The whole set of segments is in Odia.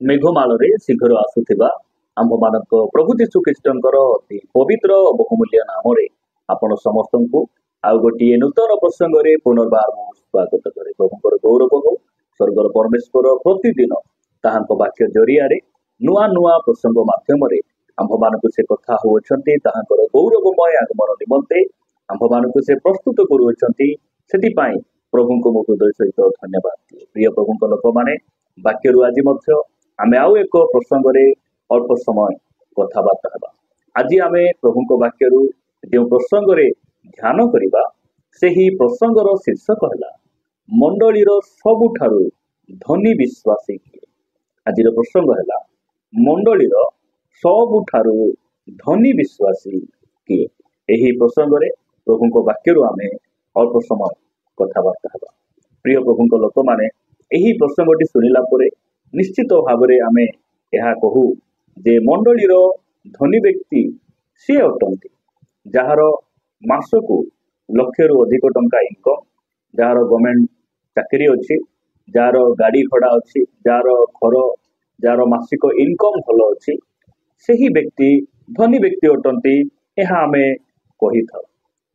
मेघमाଳରେ शीघ्र आसुथिबा आम्भମାନଙ୍କ प्रभु यीशु ख्रीष्टଙ୍କର ଅତି ପବିତ୍ର ବହୁମୂଲ୍ୟ ନାମରେ ଆପଣ ସମସ୍ତଙ୍କୁ ଆଉ ଗୋଟିଏ ନୂତନ ପ୍ରସଙ୍ଗରେ ପୁନର୍ବାର ସ୍ୱାଗତ କରେ। ପ୍ରଭୁଙ୍କର ଗୌରବ ହଉ। ସ୍ୱର୍ଗର ପରମେଶ୍ୱର ପ୍ରତିଦିନ ତାହାଙ୍କ ବାକ୍ୟ ଜରିଆରେ ନୂଆ ନୂଆ ପ୍ରସଙ୍ଗ ମାଧ୍ୟମରେ ଆମ୍ଭମାନଙ୍କୁ ସେ କଥା ହେଉଛନ୍ତି। ତାହାଙ୍କର ଗୌରବମୟ ଆଗମନ ନିମନ୍ତେ ଆମ୍ଭମାନଙ୍କୁ ସେ ପ୍ରସ୍ତୁତ କରୁଅଛନ୍ତି। ସେଥିପାଇଁ ପ୍ରଭୁଙ୍କୁ ମୁଁ ହୃଦୟ ସହିତ ଧନ୍ୟବାଦ ଦିଏ। ପ୍ରିୟ ପ୍ରଭୁଙ୍କ ଲୋକମାନେ, ବାକ୍ୟରୁ ଆଜି ମଧ୍ୟ ଆମେ ଆଉ ଏକ ପ୍ରସଙ୍ଗରେ ଅଳ୍ପ ସମୟ କଥାବାର୍ତ୍ତା ହେବା। ଆଜି ଆମେ ପ୍ରଭୁଙ୍କ ବାକ୍ୟରୁ ଯେଉଁ ପ୍ରସଙ୍ଗରେ ଧ୍ୟାନ କରିବା, ସେହି ପ୍ରସଙ୍ଗର ଶୀର୍ଷକ ହେଲା ମଣ୍ଡଳୀର ସବୁଠାରୁ ଧନୀ ବିଶ୍ୱାସୀ କିଏ। ଆଜିର ପ୍ରସଙ୍ଗ ହେଲା ମଣ୍ଡଳୀର ସବୁଠାରୁ ଧନୀ ବିଶ୍ୱାସୀ କିଏ। ଏହି ପ୍ରସଙ୍ଗରେ ପ୍ରଭୁଙ୍କ ବାକ୍ୟରୁ ଆମେ ଅଳ୍ପ ସମୟ କଥାବାର୍ତ୍ତା ହେବା। ପ୍ରିୟ ପ୍ରଭୁଙ୍କ ଲୋକମାନେ, ଏହି ପ୍ରସଙ୍ଗଟି ଶୁଣିଲା ପରେ ନିଶ୍ଚିତ ଭାବରେ ଆମେ ଏହା କହୁ ଯେ ମଣ୍ଡଳୀର ଧନୀ ବ୍ୟକ୍ତି ସିଏ ଅଟନ୍ତି ଯାହାର ମାସକୁ ଲକ୍ଷରୁ ଅଧିକ ଟଙ୍କା ଇନକମ୍, ଯାହାର ଗଭର୍ଣ୍ଣମେଣ୍ଟ ଚାକିରି ଅଛି, ଯାହାର ଗାଡ଼ି ଘୋଡ଼ା ଅଛି, ଯାହାର ଘର, ଯାହାର ମାସିକ ଇନକମ୍ ଭଲ ଅଛି, ସେହି ବ୍ୟକ୍ତି ଧନୀ ବ୍ୟକ୍ତି ଅଟନ୍ତି। ଏହା ଆମେ କହିଥାଉ।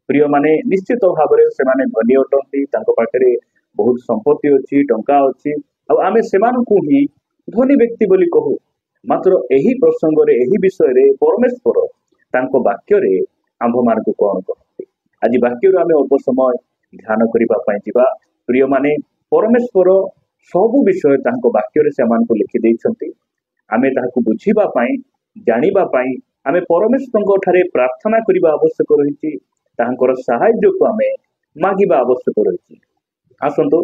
ପ୍ରିୟମାନେ, ନିଶ୍ଚିତ ଭାବରେ ସେମାନେ ଧନୀ ଅଟନ୍ତି। ତାଙ୍କ ପାଖରେ ବହୁତ ସମ୍ପତ୍ତି ଅଛି, ଟଙ୍କା ଅଛି, ଆଉ ଆମେ ସେମାନଙ୍କୁ ହିଁ ଧନୀ ବ୍ୟକ୍ତି ବୋଲି କହୁ। ମାତ୍ର ଏହି ପ୍ରସଙ୍ଗରେ, ଏହି ବିଷୟରେ ପରମେଶ୍ୱର ତାଙ୍କ ବାକ୍ୟରେ ଆମ୍ଭମାନଙ୍କୁ କଣ କହନ୍ତି, ଆଜି ବାକ୍ୟରୁ ଆମେ ଅଳ୍ପ ସମୟ ଧ୍ୟାନ କରିବା ପାଇଁ ଯିବା। ପ୍ରିୟମାନେ, ପରମେଶ୍ୱର ସବୁ ବିଷୟ ତାଙ୍କ ବାକ୍ୟରେ ସେମାନଙ୍କୁ ଲେଖି ଦେଇଛନ୍ତି। ଆମେ ତାହାକୁ ବୁଝିବା ପାଇଁ, ଜାଣିବା ପାଇଁ ଆମେ ପରମେଶ୍ୱରଙ୍କ ଠାରେ ପ୍ରାର୍ଥନା କରିବା ଆବଶ୍ୟକ ରହିଛି। ତାହାଙ୍କର ସାହାଯ୍ୟକୁ ଆମେ ମାଗିବା ଆବଶ୍ୟକ ରହିଛି। ଆସନ୍ତୁ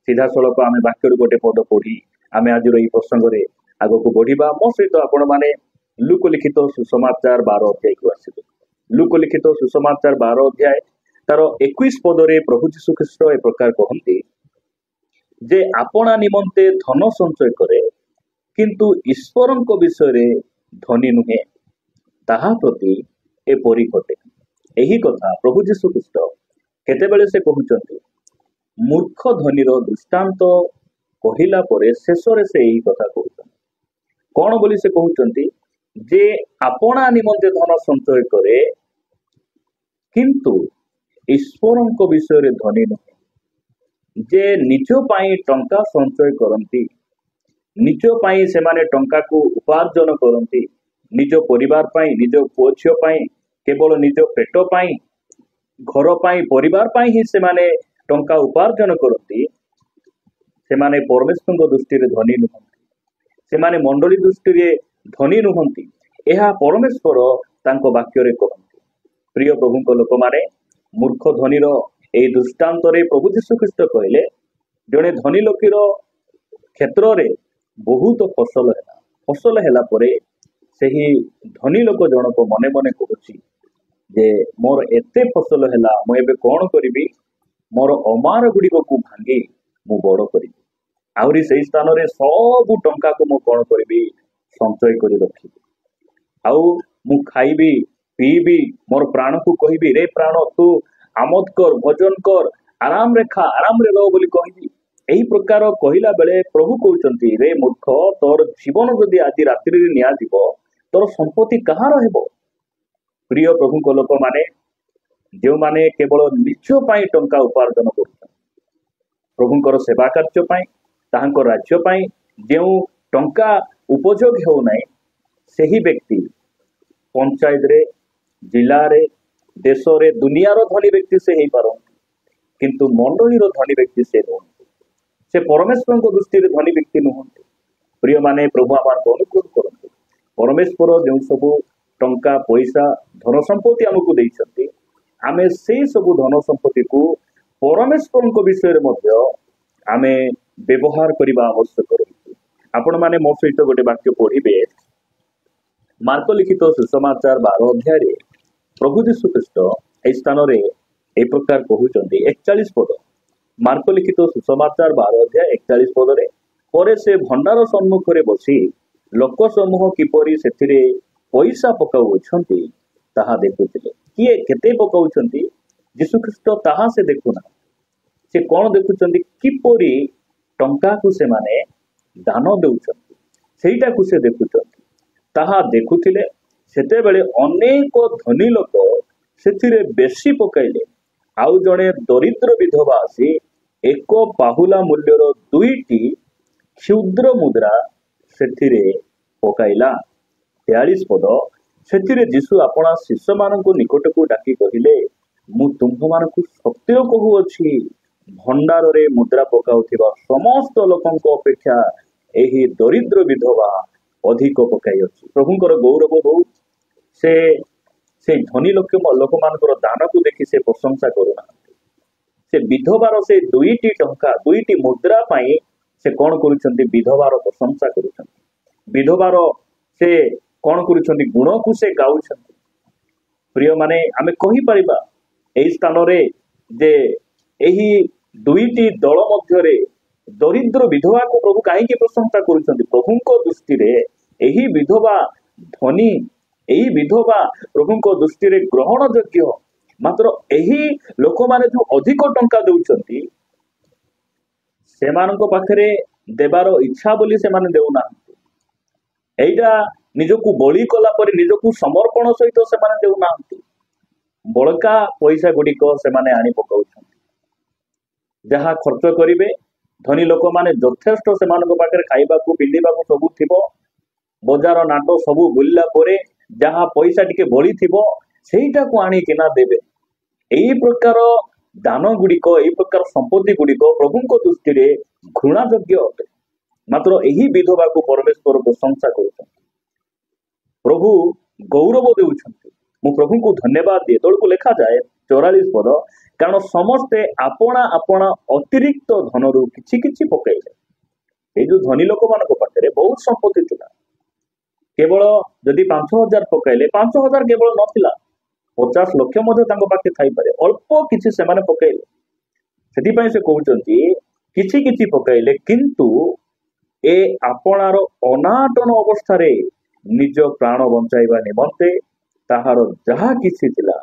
ସିଧାସଳଖ ଆମେ ବାକ୍ୟରୁ ଗୋଟେ ପଦ ପଢି ଆମେ ଆଜିର ଏହି ପ୍ରସଙ୍ଗରେ ଆଗକୁ ବଢିବା। ମୋ ସହିତ ଆପଣ ମାନେ ଲୁକ ଲିଖିତ ସୁସମାଚାର 12 ଅଧ୍ୟାୟକୁ ଆସିବେ। ଲୁକ ଲିଖିତ ସୁସମାଚାର 12 ଅଧ୍ୟାୟ ତାର 21 ପଦରେ ପ୍ରଭୁ ଯୀଶୁ ଖ୍ରୀଷ୍ଟ ଏ ପ୍ରକାର କହନ୍ତି ଯେ ଆପଣା ନିମନ୍ତେ ଧନ ସଞ୍ଚୟ କରେ, କିନ୍ତୁ ଈଶ୍ୱରଙ୍କ ବିଷୟରେ ଧନୀ ନୁହେଁ, ତାହା ପ୍ରତି ଏପରି ଘଟେ। ଏହି କଥା ପ୍ରଭୁ ଯୀଶୁ ଖ୍ରୀଷ୍ଟ କେତେବେଳେ ସେ କହୁଛନ୍ତି, ମୂର୍ଖ ଧନୀର ଦୃଷ୍ଟାନ୍ତ କହିଲା ପରେ ଶେଷରେ ସେ ଏହି କଥା କହୁଛନ୍ତି। କଣ ବୋଲି ସେ କହୁଛନ୍ତି? ଯେ ଆପଣା ନିମନ୍ତେ ଧନ ସଞ୍ଚୟ କରେ, କିନ୍ତୁ ଈଶ୍ୱରଙ୍କ ବିଷୟରେ ଧନୀ ନୁହେଁ। ଯେ ନିଜ ପାଇଁ ଟଙ୍କା ସଞ୍ଚୟ କରନ୍ତି, ନିଜ ପାଇଁ ସେମାନେ ଟଙ୍କାକୁ ଉପାର୍ଜନ କରନ୍ତି, ନିଜ ପରିବାର ପାଇଁ, ନିଜ ପୁଅ ଝିଅ ପାଇଁ, କେବଳ ନିଜ ପେଟ ପାଇଁ, ଘର ପାଇଁ, ପରିବାର ପାଇଁ ହିଁ ସେମାନେ ଟଙ୍କା ଉପାର୍ଜନ କରନ୍ତି, ସେମାନେ ପରମେଶ୍ୱରଙ୍କ ଦୃଷ୍ଟିରେ ଧନୀ ନୁହନ୍ତି। ସେମାନେ ମଣ୍ଡଳୀ ଦୃଷ୍ଟିରେ ଧନୀ ନୁହନ୍ତି। ଏହା ପରମେଶ୍ୱର ତାଙ୍କ ବାକ୍ୟରେ କହନ୍ତି। ପ୍ରିୟ ପ୍ରଭୁଙ୍କ ଲୋକମାନେ, ମୂର୍ଖ ଧନୀର ଏହି ଦୃଷ୍ଟାନ୍ତରେ ପ୍ରଭୁ ଯୀଶୁ ଖ୍ରୀଷ୍ଟ କହିଲେ, ଜଣେ ଧନୀ ଲୋକର କ୍ଷେତ୍ରରେ ବହୁତ ଫସଲ ହେଲା। ଫସଲ ହେଲା ପରେ ସେହି ଧନୀ ଲୋକ ଜଣକ ମନେ ମନେ କହୁଛି ଯେ ମୋର ଏତେ ଫସଲ ହେଲା, ମୁଁ ଏବେ କଣ କରିବି? ମୋର ଅମାର ଗୁଡ଼ିକକୁ ଭାଙ୍ଗି ମୁଁ ବଡ଼ କରିବି। ଆହୁରି ସେଇ ସ୍ଥାନରେ ସବୁ ଟଙ୍କାକୁ ମୁଁ କଣ କରିବି? ସଞ୍ଚୟ କରି ରଖିବି। ଆଉ ମୁଁ ଖାଇବି, ପିଇବି, ମୋର ପ୍ରାଣକୁ କହିବି, ରେ ପ୍ରାଣ ତୁ ଆମୋଦ କର, ଭଜନ କର, ଆରାମରେ ଖା, ଆରାମରେ ରହ ବୋଲି କହିବି। ଏହି ପ୍ରକାର କହିଲା ବେଳେ ପ୍ରଭୁ କହୁଛନ୍ତି, ରେ ମୂର୍ଖ, ତୋର ଜୀବନ ଯଦି ଆଜି ରାତ୍ରିରେ ନିଆଯିବ, ତୋର ସମ୍ପତ୍ତି କାହାର ହେବ? ପ୍ରିୟ ପ୍ରଭୁଙ୍କ ଲୋକମାନେ, ଯେଉଁମାନେ କେବଳ ନିଜ ପାଇଁ ଟଙ୍କା ଉପାର୍ଜନ କରୁଛନ୍ତି, ପ୍ରଭୁଙ୍କର ସେବା କାର୍ଯ୍ୟ ପାଇଁ, ତାହାଙ୍କ ରାଜ୍ୟ ପାଇଁ ଯେଉଁ ଟଙ୍କା ଉପଯୋଗ ହେଉନାହିଁ, ସେହି ବ୍ୟକ୍ତି ପଞ୍ଚାୟତରେ, ଜିଲ୍ଲାରେ, ଦେଶରେ, ଦୁନିଆର ଧନୀ ବ୍ୟକ୍ତି ସେ ହେଇପାରନ୍ତି, କିନ୍ତୁ ମଣ୍ଡଳୀର ଧନୀ ବ୍ୟକ୍ତି ସେ ନୁହନ୍ତି। ସେ ପରମେଶ୍ୱରଙ୍କ ଦୃଷ୍ଟିରେ ଧନୀ ବ୍ୟକ୍ତି ନୁହନ୍ତି। ପ୍ରିୟମାନେ, ପ୍ରଭୁ ଆମକୁ ଅନୁଗ୍ରହ କରନ୍ତୁ। ପରମେଶ୍ୱର ଯେଉଁ ସବୁ ଟଙ୍କା, ପଇସା, ଧନ ସମ୍ପତ୍ତି ଆମକୁ ଦେଇଛନ୍ତି, ଆମେ ସେଇ ସବୁ ଧନ ସମ୍ପତ୍ତିକୁ ପରମେଶ୍ୱରଙ୍କ ବିଷୟରେ ମଧ୍ୟ ଆମେ ବ୍ୟବହାର କରିବା ଆବଶ୍ୟକ ରହିଛି। ଆପଣମାନେ ମୋ ସହିତ ଗୋଟେ ବାକ୍ୟ ପଢିବେ। ମାର୍କ ଲିଖିତ ସୁସମାଚାର 12 ଅଧ୍ୟାୟରେ ପ୍ରଭୁ ଯୀଶୁ ଖ୍ରୀଷ୍ଟ ଏହି ସ୍ଥାନରେ ଏହି ପ୍ରକାର କହୁଛନ୍ତି। 41 ପଦ, ମାର୍କ ଲିଖିତ ସୁସମାଚାର 12 ଅଧ୍ୟାୟ 41 ପଦରେ, ପରେ ସେ ଭଣ୍ଡାର ସମ୍ମୁଖରେ ବସି ଲୋକ ସମୂହ କିପରି ସେଥିରେ ପଇସା ପକାଉଅଛନ୍ତି ତାହା ଦେଖୁଥିଲେ। କିଏ କେତେ ପକାଉଛନ୍ତି ଯୀଶୁ ଖ୍ରୀଷ୍ଟ ତାହା ସେ ଦେଖୁନାହାନ୍ତି। ସେ କଣ ଦେଖୁଛନ୍ତି? କିପରି ଟଙ୍କାକୁ ସେମାନେ ଦାନ ଦେଉଛନ୍ତି, ସେଇଟାକୁ ସେ ଦେଖୁଛନ୍ତି। ତାହା ଦେଖୁଥିଲେ ସେତେବେଳେ ଅନେକ ଧନୀ ଲୋକ ସେଥିରେ ବେଶୀ ପକାଇଲେ। ଆଉ ଜଣେ ଦରିଦ୍ର ବିଧବା ଆସି ଏକ ପାହୁଲା ମୂଲ୍ୟର 2ଟି କ୍ଷୁଦ୍ର ମୁଦ୍ରା ସେଥିରେ ପକାଇଲା। 43 ପଦ, ସେଥିରେ ଯୀଶୁ ଆପଣା ଶିଷ୍ୟମାନଙ୍କୁ ନିକଟକୁ ଡାକି କହିଲେ, ମୁଁ ତୁମ୍ଭମାନଙ୍କୁ ସତ୍ୟ କହୁଅଛି, ଭଣ୍ଡାରରେ ମୁଦ୍ରା ପକାଉଥିବା ସମସ୍ତ ଲୋକଙ୍କ ଅପେକ୍ଷା ଏହି ଦରିଦ୍ର ବିଧବା ଅଧିକ ପକାଇ ଅଛି। ପ୍ରଭୁଙ୍କର ଗୌରବ ବହୁତ। ସେ ଧନୀ ଲୋକମାନଙ୍କର ଦାନକୁ ଦେଖି ସେ ପ୍ରଶଂସା କରୁନାହାନ୍ତି। ସେ ବିଧବାର ସେ 2ଟି ଟଙ୍କା 2ଟି ମୁଦ୍ରା ପାଇଁ ସେ କଣ କରୁଛନ୍ତି? ବିଧବାର ପ୍ରଶଂସା କରୁଛନ୍ତି। ବିଧବାର ସେ କଣ କରୁଛନ୍ତି? ଗୁଣକୁ ସେ ଗାଉଛନ୍ତି। ପ୍ରିୟମାନେ, ଆମେ କହିପାରିବା ଏହି ସ୍ଥାନରେ ଯେ ଏହି 2ଟି ଦଳ ମଧ୍ୟରେ ଦରିଦ୍ର ବିଧବାକୁ ପ୍ରଭୁ କାହିଁକି ପ୍ରଶଂସା କରୁଛନ୍ତି? ପ୍ରଭୁଙ୍କ ଦୃଷ୍ଟିରେ ଏହି ବିଧବା ଧନୀ, ଏହି ବିଧବା ପ୍ରଭୁଙ୍କ ଦୃଷ୍ଟିରେ ଗ୍ରହଣ ଯୋଗ୍ୟ। ମାତ୍ର ଏହି ଲୋକମାନେ ଯୋଉ ଅଧିକ ଟଙ୍କା ଦଉଛନ୍ତି, ସେମାନଙ୍କ ପାଖରେ ଦେବାର ଇଚ୍ଛା ବୋଲି ସେମାନେ ଦେଉନାହାନ୍ତି। ଏଇଟା ନିଜକୁ ବଳି କଲା ପରେ ନିଜକୁ ସମର୍ପଣ ସହିତ ସେମାନେ ଦେଉନାହାନ୍ତି। ବଳକା ପଇସା ଗୁଡ଼ିକ ସେମାନେ ଆଣି ପକାଉଛନ୍ତି। ଯାହା ଖର୍ଚ୍ଚ କରିବେ, ଧନୀ ଲୋକମାନେ ଯଥେଷ୍ଟ ସେମାନଙ୍କ ପାଖରେ ଖାଇବାକୁ ପିନ୍ଧିବାକୁ ସବୁ ଥିବ। ବଜାର ନାଟ ସବୁ ବୁଲିଲା ପରେ ଯାହା ପଇସା ଟିକେ ବଳିଥିବ ସେଇଟାକୁ ଆଣିକିନା ଦେବେ। ଏଇ ପ୍ରକାର ଦାନ ଗୁଡ଼ିକ, ଏଇ ପ୍ରକାର ସମ୍ପତ୍ତି ଗୁଡ଼ିକ ପ୍ରଭୁଙ୍କ ଦୃଷ୍ଟିରେ ଘୃଣା ଯୋଗ୍ୟ ଅଟେ। ମାତ୍ର ଏହି ବିଧବାକୁ ପରମେଶ୍ୱର ପ୍ରଶଂସା କରୁଛନ୍ତି, ପ୍ରଭୁ ଗୌରବ ଦେଉଛନ୍ତି। ମୁଁ ପ୍ରଭୁଙ୍କୁ ଧନ୍ୟବାଦ ଦିଏ। ତଳକୁ ଲେଖାଯାଏ 44 ପଦ, କାରଣ ସମସ୍ତେ ଆପଣା ଆପଣା ଅତିରିକ୍ତ ଧନରୁ କିଛି କିଛି ପକାଇଲେ। ଏଇ ଯୋଉ ଧନୀ ଲୋକମାନଙ୍କ ପାଖରେ ବହୁତ ସମ୍ପତ୍ତି ଥିଲା, କେବଳ ଯଦି 5,000 ପକାଇଲେ, 5,000 କେବଳ ନଥିଲା, 50 ଲକ୍ଷ ମଧ୍ୟ ତାଙ୍କ ପାଖରେ ଥାଇପାରେ। ଅଳ୍ପ କିଛି ସେମାନେ ପକାଇଲେ। ସେଥିପାଇଁ ସେ କହୁଛନ୍ତି କିଛି କିଛି ପକାଇଲେ, କିନ୍ତୁ ଏ ଆପଣାର ଅନାଟନ ଅବସ୍ଥାରେ ନିଜ ପ୍ରାଣ ବଞ୍ଚାଇବା ନିମନ୍ତେ ତାହାର ଯାହା କିଛି ଥିଲା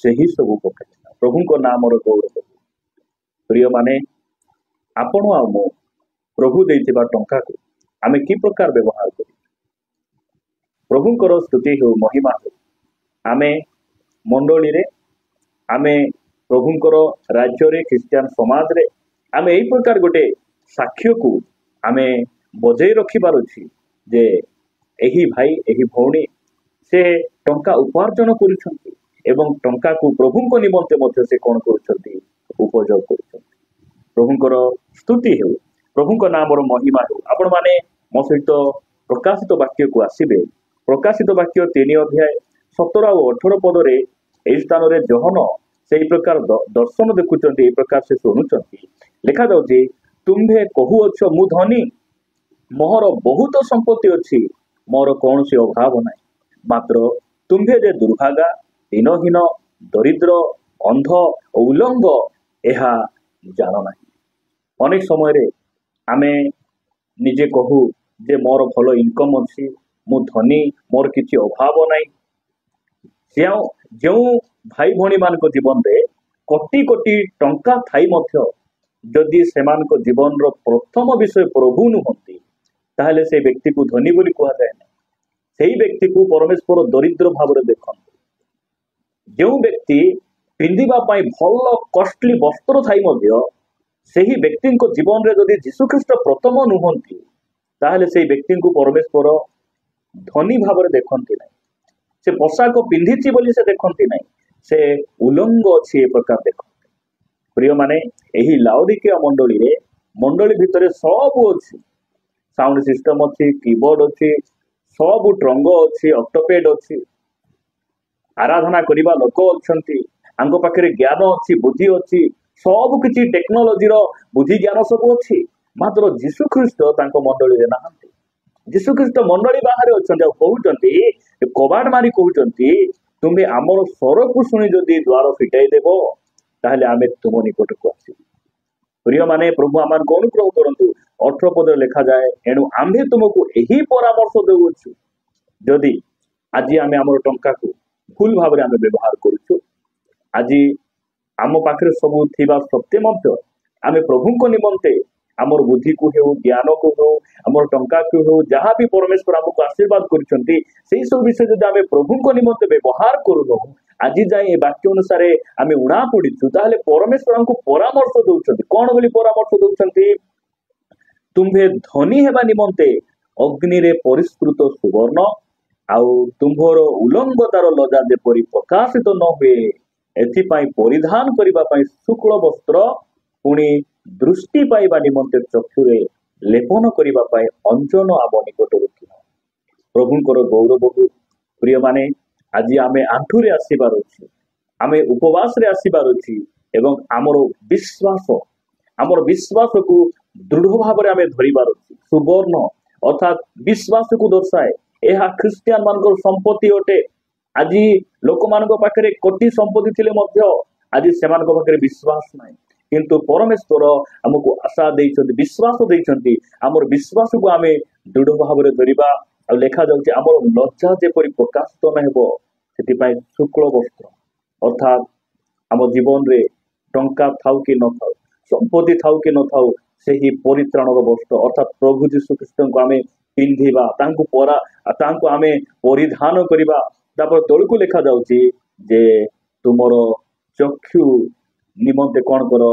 ସେହି ସବୁ ପକାଇଥିଲା। ପ୍ରଭୁଙ୍କ ନାମର ଗୌରବ। ପ୍ରିୟମାନେ, ଆପଣ ଆଉ ମୁଁ ପ୍ରଭୁ ଦେଇଥିବା ଟଙ୍କାକୁ ଆମେ କି ପ୍ରକାର ବ୍ୟବହାର କରୁ? ପ୍ରଭୁଙ୍କର ସ୍ତୁତି ହେଉ, ମହିମା ହେଉ। ଆମେ ମଣ୍ଡଳୀରେ, ଆମେ ପ୍ରଭୁଙ୍କର ରାଜ୍ୟରେ, ଖ୍ରୀଷ୍ଟିଆନ ସମାଜରେ ଆମେ ଏଇ ପ୍ରକାର ଗୋଟେ ସାକ୍ଷ୍ୟକୁ ଆମେ ବଜେଇ ରଖିବାର ଅଛି ଯେ ଏହି ଭାଇ, ଏହି ଭଉଣୀ ସେ ଟଙ୍କା ଉପାର୍ଜନ କରୁଛନ୍ତି ଏବଂ ଟଙ୍କାକୁ ପ୍ରଭୁଙ୍କ ନିମନ୍ତେ ମଧ୍ୟ ସେ କଣ କରୁଛନ୍ତି? ଉପଯୋଗ କରୁଛନ୍ତି। ପ୍ରଭୁଙ୍କର ସ୍ତୁତି ହେଉ, ପ୍ରଭୁଙ୍କ ନାମର ମହିମା ହେଉ। ଆପଣମାନେ ମୋ ସହିତ ପ୍ରକାଶିତ ବାକ୍ୟକୁ ଆସିବେ। ପ୍ରକାଶିତ ବାକ୍ୟ 3 ଅଧ୍ୟାୟ 17 ଆଉ 18 ପଦରେ ଏହି ସ୍ଥାନରେ ଯୋହନ ସେଇ ପ୍ରକାର ଦର୍ଶନ ଦେଖୁଛନ୍ତି, ଏଇ ପ୍ରକାର ସେ ଶୁଣୁଛନ୍ତି। ଲେଖାଯାଉଛି, ତୁମ୍ଭେ କହୁଅଛ ମୁଁ ଧନୀ, ମୋର ବହୁତ ସମ୍ପତ୍ତି ଅଛି, ମୋର କୌଣସି ଅଭାବ ନାହିଁ। ମାତ୍ର ତୁମ୍ଭେ ଯେ ଦୁର୍ଭାଗା, ଦିନହୀନ, ଦରିଦ୍ର, ଅନ୍ଧ ଓ ଉଲଙ୍ଗ, ଏହା ଜାଣ ନାହିଁ। ଅନେକ ସମୟରେ ଆମେ ନିଜେ କହୁ ଯେ ମୋର ଭଲ ଇନକମ୍ ଅଛି, ମୁଁ ଧନୀ, ମୋର କିଛି ଅଭାବ ନାହିଁ। ଯେଉଁ ଭାଇ ଭଉଣୀ ମାନଙ୍କ ଜୀବନରେ କୋଟି କୋଟି ଟଙ୍କା ଥାଇ ମଧ୍ୟ ଯଦି ସେମାନଙ୍କ ଜୀବନର ପ୍ରଥମ ବିଷୟ ପ୍ରଭୁ ନୁହନ୍ତି, ତାହେଲେ ସେ ବ୍ୟକ୍ତିକୁ ଧନୀ ବୋଲି କୁହାଯାଏ ନାହିଁ। ସେଇ ବ୍ୟକ୍ତିକୁ ପରମେଶ୍ୱର ଦରିଦ୍ର ଭାବରେ ଦେଖନ୍ତି। ଯେଉଁ ବ୍ୟକ୍ତି ପିନ୍ଧିବା ପାଇଁ ଭଲ କଷ୍ଟଲି ବସ୍ତ୍ର ଥାଇ ମଧ୍ୟ ସେହି ବ୍ୟକ୍ତିଙ୍କ ଜୀବନରେ ଯଦି ଯୀଶୁଖ୍ରୀଷ୍ଟ ପ୍ରଥମ ନୁହନ୍ତି, ତାହେଲେ ସେଇ ବ୍ୟକ୍ତିଙ୍କୁ ପରମେଶ୍ୱର ଧନୀ ଭାବରେ ଦେଖନ୍ତି ନାହିଁ। ସେ ପୋଷାକ ପିନ୍ଧିଛି ବୋଲି ସେ ଦେଖନ୍ତି ନାହିଁ, ସେ ଉଲଙ୍ଗ ଅଛି ଏ ପ୍ରକାର ଦେଖନ୍ତି। ପ୍ରିୟମାନେ, ଏହି ଲାଉଦିକିଆ ମଣ୍ଡଳୀ ଭିତରେ ସବୁ ଅଛି। ସାଉଣ୍ଡ ସିଷ୍ଟମ ଅଛି, କିବୋର୍ଡ ଅଛି, ସବୁ ଟ୍ରଙ୍ଗ ଅଛି, ଅକ୍ଟୋପେଡ୍ ଅଛି, ଆରାଧନା କରିବା ଲୋକ ଅଛନ୍ତି, ତାଙ୍କ ପାଖରେ ଜ୍ଞାନ ଅଛି, ବୁଦ୍ଧି ଅଛି, ସବୁ କିଛି ଟେକ୍ନୋଲୋଜିର ବୁଦ୍ଧି ଜ୍ଞାନ ସବୁ ଅଛି। ମାତ୍ର ଯୀଶୁଖ୍ରୀଷ୍ଟ ତାଙ୍କ ମଣ୍ଡଳୀରେ ନାହାନ୍ତି। ଯୀଶୁଖ୍ରୀଷ୍ଟ ମଣ୍ଡଳୀ ବାହାରେ ଅଛନ୍ତି ଆଉ କହୁଛନ୍ତି, କବାଟ ମାରି କହୁଛନ୍ତି, ତୁମେ ଆମର ସ୍ୱରକୁ ଶୁଣି ଯଦି ଦ୍ୱାର ଫିଟାଇ ଦେବ, ତାହେଲେ ଆମେ ତୁମ ନିକଟକୁ ଆସିବୁ। ପ୍ରିୟମାନେ, ପ୍ରଭୁ ଆମମାନଙ୍କୁ ଅନୁଗ୍ରହ କରନ୍ତୁ। 18 ପଦରେ ଲେଖାଯାଏ, ଏଣୁ ଆମ୍ଭେ ତୁମକୁ ଏହି ପରାମର୍ଶ ଦେଉଅଛୁ, ଯଦି ଆଜି ଆମେ ଆମର ଟଙ୍କାକୁ ଭୁଲ ଭାବରେ ଆମେ ବ୍ୟବହାର କରୁଛୁ, ଆଜି ଆମ ପାଖରେ ସବୁ ଥିବା ସତ୍ତ୍ୱେ ମଧ୍ୟ ଆମେ ପ୍ରଭୁଙ୍କ ନିମନ୍ତେ आमर बुद्धि को हो ज्ञान को हो आमर टंका को हो जहाँ भी परमेश्वर आमको आशीर्वाद करछंती सेही सब विषय जदि आमे प्रभु को निमंते व्यवहार करू आज जाए वाक्य अनुसार आमे उणा पड़ीचु ताहले परमेश्वर हमको परामर्श दउछंती कोन बोली परामर्श दउछंती तुम्भे धनी हेबा निमंते अग्नि रे परिष्कृत सुवर्ण आउ तुम्भर उलंगतार लजा जेपरी प्रकाशित न हुए एथिपाई परिधान करिबा पाई शुक्ल वस्त्र पुणी दृष्टि पाइबा निमंते चक्षुरे लेपन करिबा पाई अंजन आम निकट रखिब प्रभुंकर गौरव प्रिय माने आज आमे आंठुरे आसीबार अछि आमे उपवास रे आसीबार अछि एवं आमर विश्वास को दृढ़ भाव आमे धरिबार अछि सुवर्ण अर्थात विश्वास को दर्शाए यह ख्रिस्टियान मानकर संपत्ति अटे आज लोक मान पाखे कोटी संपत्ति थिले मध्य आज से पाखे विश्वास नहीं किंतु परमेश्वर आमको आशा देइछन्ति विश्वास देइछन्ति आमर विश्वास को आमे दृढ़ भाव धरिबा आ लेखा जाउछि आमर लज्जा जेपरि प्रकाशित न हेबो सेति पय शुक्ल वस्त्र अर्थात आम जीवन रे टंका थाउ कि न थाउ संपत्ति थाउ कि न थाउ सेही परित्राणर वस्त्र अर्थात प्रभु यीशु ख्रीष्ट को आमे पिंधिबा तांको आमे परिधान करिबा तापर तळकु लेखा जाउछि जे तुमर चक्षु निमंते कौन कर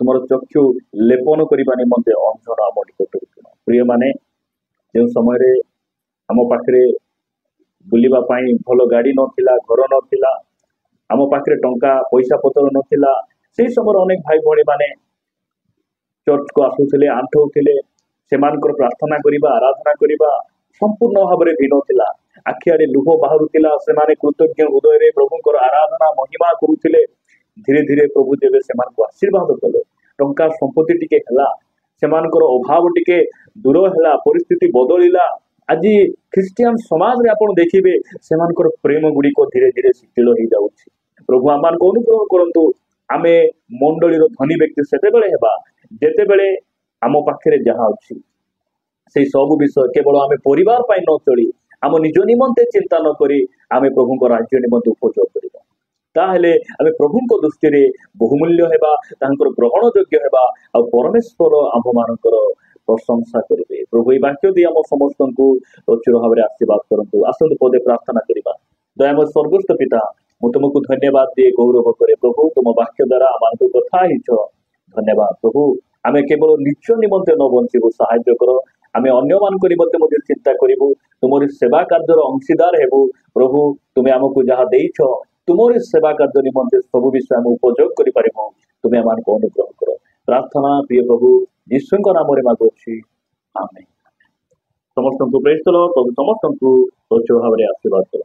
तुम चक्षु लेपन करने निमंते अंजन आम निकट प्रिय माने जो समय आम पाखे बुलवा भल गाड़ी नथिला घर नथिला आम पाखे टंका पैसा पतर नथिला से समय अनेक भाई भणी माने चर्च को आसुले आंठौले से प्रार्थना करवा आराधना करवा संपूर्ण भाव में भिन्न थिला आखिआड़े लुह बाहरुला से कृतज्ञ हृदय प्रभुंकर आराधना महिमा करुले धीरे धीरे प्रभु देवे से आशीर्वाद कले टंका संपत्ति टिके हला सेमानकर अभाव टिके दूर है परिस्थिति बदलिला आज ख्रिस्टियान समाज रे आपण देखिबे सेमानकर प्रेम गुड़ी को धीरे धीरे शिथिल हो जाउछि प्रभु आमान को अनुग्रह करंतु आमे मंडलीर धनी व्यक्ति सेते बेले हेबा जेते बेले आम पाखरे जहाँ अछि से सब विषय केवल आमे परिवार पाई न चली आम निज निमंते चिंता न करी आमे प्रभु राज्य निमंते उपयोग करिबा ताहले आमे प्रभु दृष्टि रे बहुमूल्य हेबा तांकर ग्रहण योग्य हेबा आ परमेश्वर आम मानकर प्रशंसा करिवे प्रभु वाक्य दी आम समस्त को प्रचुर भाव में आशीर्वाद करंतु आसंत पदे प्रार्थना करिबा दयामय स्वर्गस्थ पिता मु तुमको धन्यवाद दिए गौरव करे प्रभु तुम वाक्य द्वारा आम कथा हिच धन्यवाद प्रभु आमे केवल निज निमंते न बंचबू साहाय्य कर आमे अन्य मानक निमंते चिंता करिबू तुमरी सेवा कार्यर अंशीदार हेबू प्रभु तुम्हें आमको जहाँ देइछ तुमरी सेवा कार्य निमंते सब विषय आम उपयोग करि परिबो तुम्हें आमान को अनुग्रह करो प्रार्थना प्रिय प्रभु यीशु नाम रे मागुछि आमेन समस्त को प्रेज करो तो समस्त को प्रचुर भाव में आशीर्वाद करो।